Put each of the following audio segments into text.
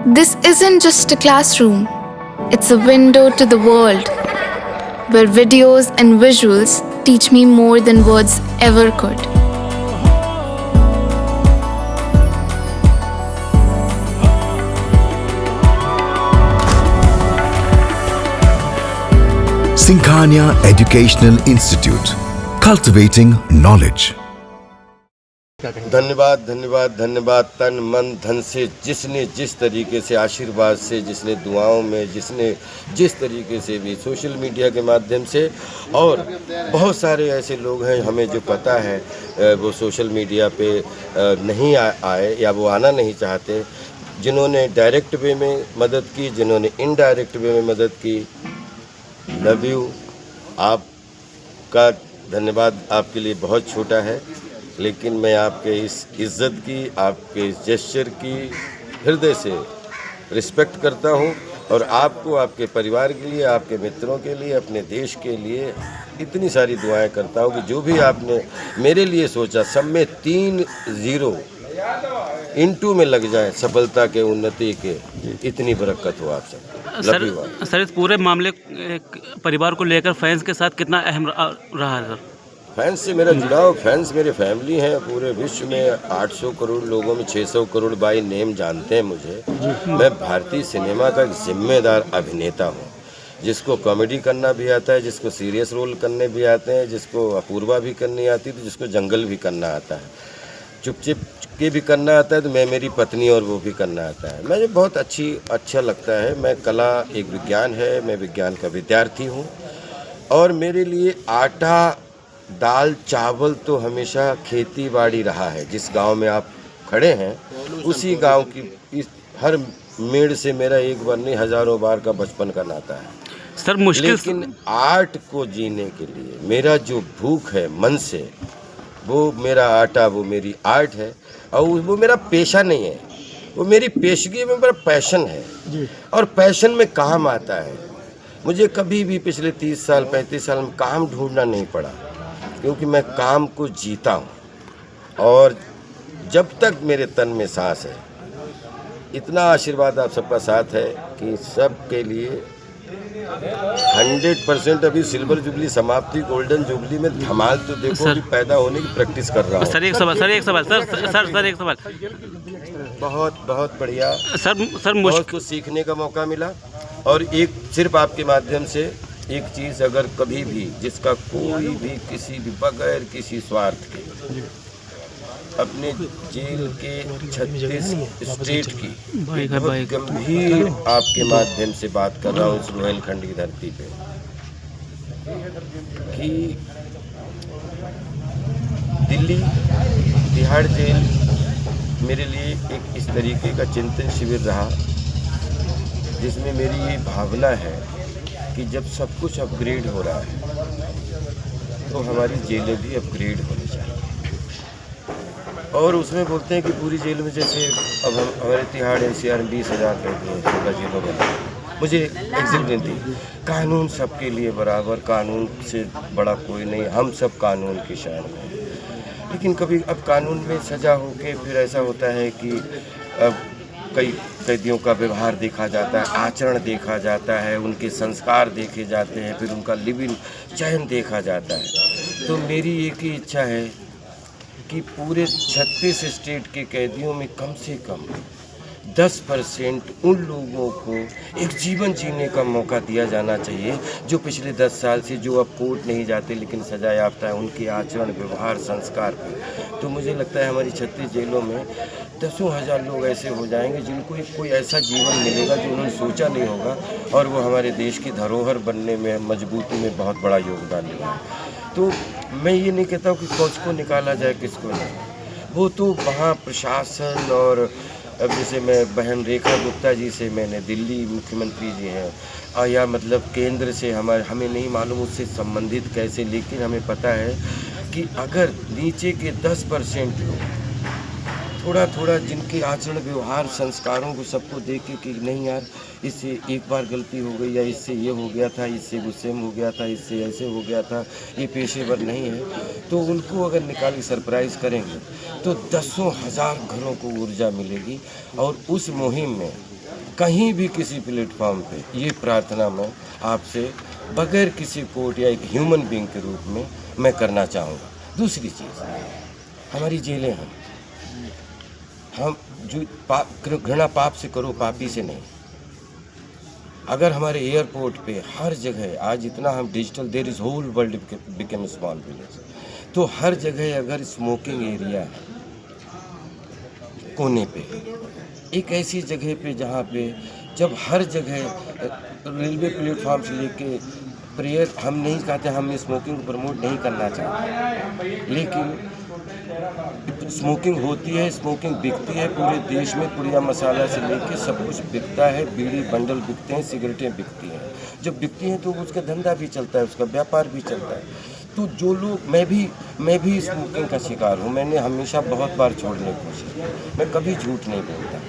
This isn't just a classroom, it's a window to the world, where videos and visuals teach me more than words ever could. Sinkhania Educational Institute, cultivating knowledge. धन्यवाद धन्यवाद धन्यवाद। तन मन धन से जिसने जिस तरीके से आशीर्वाद से, जिसने दुआओं में, जिसने जिस तरीके से भी सोशल मीडिया के माध्यम से, और बहुत सारे ऐसे लोग हैं हमें जो पता है वो सोशल मीडिया पे नहीं आए या वो आना नहीं चाहते, जिन्होंने डायरेक्ट वे में मदद की, जिन्होंने इनडायरेक्ट वे में मदद की। Love you. आपका धन्यवाद आपके लिए बहुत छोटा है, लेकिन मैं आपके इस इज़्ज़त की, आपके इस जेस्चर की हृदय से रिस्पेक्ट करता हूं, और आपको, आपके परिवार के लिए, आपके मित्रों के लिए, अपने देश के लिए इतनी सारी दुआएं करता हूं कि जो भी आपने मेरे लिए सोचा सब में 3 0 इंटू में लग जाए सफलता के, उन्नति के। इतनी बरकत हो आप सब। सर इस पूरे मामले परिवार को लेकर फैंस के साथ कितना अहम रहा है सर? फैंस से मेरा जुड़ाव, फैंस मेरे फैमिली हैं। पूरे विश्व में 800 करोड़ लोगों में 600 करोड़ बाई नेम जानते हैं मुझे। मैं भारतीय सिनेमा का एक जिम्मेदार अभिनेता हूं, जिसको कॉमेडी करना भी आता है, जिसको सीरियस रोल करने भी आते हैं, जिसको अपूर्वा भी करनी आती है, तो जिसको जंगल भी करना आता है, चुप के भी करना आता है, तो मैं, मेरी पत्नी और वो भी करना आता है। मुझे बहुत अच्छा लगता है। मैं कला एक विज्ञान है, मैं विज्ञान का विद्यार्थी हूँ, और मेरे लिए आटा दाल चावल तो हमेशा खेती बाड़ी रहा है। जिस गांव में आप खड़े हैं उसी गांव की इस हर मेड़ से मेरा एक बार नहीं हजारों बार का बचपन का नाता है सर। मुश्किल, लेकिन आर्ट को जीने के लिए मेरा जो भूख है मन से, वो मेरा आटा, वो मेरी आर्ट है, और वो मेरा पेशा नहीं है, वो मेरी पेशगी में मेरा पैशन है जी। और पैशन में काम आता है। मुझे कभी भी पिछले 30 साल 35 साल में काम ढूंढना नहीं पड़ा, क्योंकि मैं काम को जीता हूँ। और जब तक मेरे तन में सांस है, इतना आशीर्वाद आप सबका साथ है कि सबके लिए 100%। अभी सिल्वर जुबली समाप्ति, गोल्डन जुबली में धमाल तो देखो कि पैदा होने की प्रैक्टिस कर रहा हूँ। सर एक सवाल बहुत बहुत बढ़िया सर बहुत कुछ सीखने का मौका मिला। और एक सिर्फ आपके माध्यम से एक चीज़, अगर कभी भी जिसका कोई भी किसी भी बगैर किसी स्वार्थ के अपने जेल के 36 स्टेट की बहुत गंभीर आपके माध्यम से बात कर रहा हूँ इस रोहिलखंड की धरती पे, कि दिल्ली तिहाड़ जेल मेरे लिए एक इस तरीके का चिंतन शिविर रहा, जिसमें मेरी ये भावना है कि जब सब कुछ अपग्रेड हो रहा है तो हमारी जेलें भी अपग्रेड होनी चाहिए। और उसमें बोलते हैं कि पूरी जेल में, जैसे अब हम हमारे तिहाड़ NCR में 20,000 कैदी हैं, 16 जेलों में। मुझे एग्जिट नहीं थी। कानून सबके लिए बराबर, कानून से बड़ा कोई नहीं, हम सब कानून की शरण में। लेकिन कभी अब कानून में सज़ा होके फिर ऐसा होता है कि अब कई कैदियों का व्यवहार देखा जाता है, आचरण देखा जाता है, उनके संस्कार देखे जाते हैं, फिर उनका लिविंग चयन देखा जाता है। तो मेरी एक ही इच्छा है कि पूरे 36 स्टेट के कैदियों में कम से कम 10% उन लोगों को एक जीवन जीने का मौका दिया जाना चाहिए, जो पिछले 10 साल से, जो अब कोर्ट नहीं जाते लेकिन सजा याफ्ता है, उनके आचरण, व्यवहार, संस्कार पे। तो मुझे लगता है हमारी 36 जेलों में 10,000 लोग ऐसे हो जाएंगे जिनको कोई ऐसा जीवन मिलेगा जो उन्होंने सोचा नहीं होगा, और वो हमारे देश की धरोहर बनने में, मजबूती में बहुत बड़ा योगदान देगा। तो मैं ये नहीं कहता हूँ कि किसको निकाला जाए किसको नहीं, वो तो वहाँ प्रशासन, और अब जैसे मैं बहन रेखा गुप्ता जी से, मैंने दिल्ली मुख्यमंत्री जी हैं, या मतलब केंद्र से हमें नहीं मालूम उससे संबंधित कैसे, लेकिन हमें पता है कि अगर नीचे के 10% लोग थोड़ा थोड़ा जिनके आचरण, व्यवहार, संस्कारों को सबको देखे कि नहीं यार, इससे एक बार गलती हो गई, या इससे ये हो गया था, इससे गुस्से में हो गया था, इससे ऐसे हो गया था, ये पेशेवर नहीं है, तो उनको अगर निकाल के सरप्राइज़ करेंगे तो 10,000 घरों को ऊर्जा मिलेगी। और उस मुहिम में कहीं भी किसी प्लेटफॉर्म पे ये प्रार्थना मैं आपसे बगैर किसी कोर्ट या एक ह्यूमन बीइंग के रूप में मैं करना चाहूँगा। दूसरी चीज़, हमारी जेलें हैं, हम जो घृणा पाप से करो, पापी से नहीं। अगर हमारे एयरपोर्ट पे हर जगह आज इतना हम digital, there is whole world become small village, तो हर जगह अगर स्मोकिंग एरिया है कोने पे, एक ऐसी जगह पे जहाँ पे जब हर जगह रेलवे प्लेटफॉर्म से लेके प्रेयर, हम नहीं चाहते, हम स्मोकिंग को प्रमोट नहीं करना चाहते, लेकिन स्मोकिंग होती है, स्मोकिंग बिकती है पूरे देश में, पुड़िया मसाला से लेके सब कुछ बिकता है, बीड़ी बंडल बिकते हैं, सिगरेटें बिकती हैं। जब बिकती हैं तो उसका धंधा भी चलता है, उसका व्यापार भी चलता है। तो जो लोग, मैं भी स्मोकिंग का शिकार हूँ, मैंने हमेशा बहुत बार छोड़ने की कोशिश की, मैं कभी झूठ नहीं बोलता।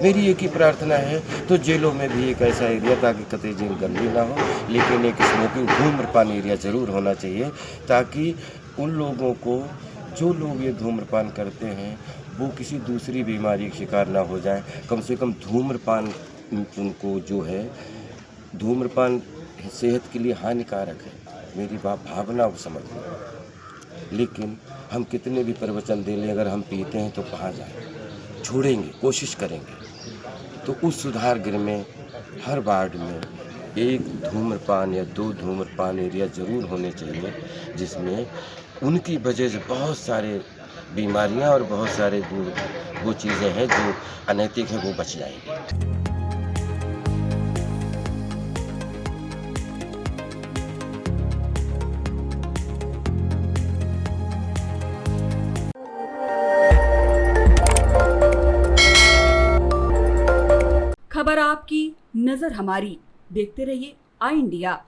मेरी एक ही प्रार्थना है, तो जेलों में भी एक ऐसा एरिया, ताकि कतई जेल गंदी ना हो, लेकिन एक स्मोकिंग धूम्रपान एरिया ज़रूर होना चाहिए, ताकि उन लोगों को, जो लोग ये धूम्रपान करते हैं, वो किसी दूसरी बीमारी का शिकार ना हो जाए। कम से कम धूम्रपान उनको जो है, धूम्रपान सेहत के लिए हानिकारक है, मेरी भावना वो समझ लें। लेकिन हम कितने भी प्रवचन दे लें, अगर हम पीते हैं तो कहाँ जाएं? छोड़ेंगे, कोशिश करेंगे। तो उस सुधार गृह में हर वार्ड में एक धूम्रपान या 2 धूम्रपान एरिया ज़रूर होने चाहिए, जिसमें उनकी वजह से बहुत सारे बीमारियां और बहुत सारे वो चीज़ें हैं जो अनैतिक है, वो बच जाएंगी। खबर आपकी, नजर हमारी। देखते रहिए आई इंडिया।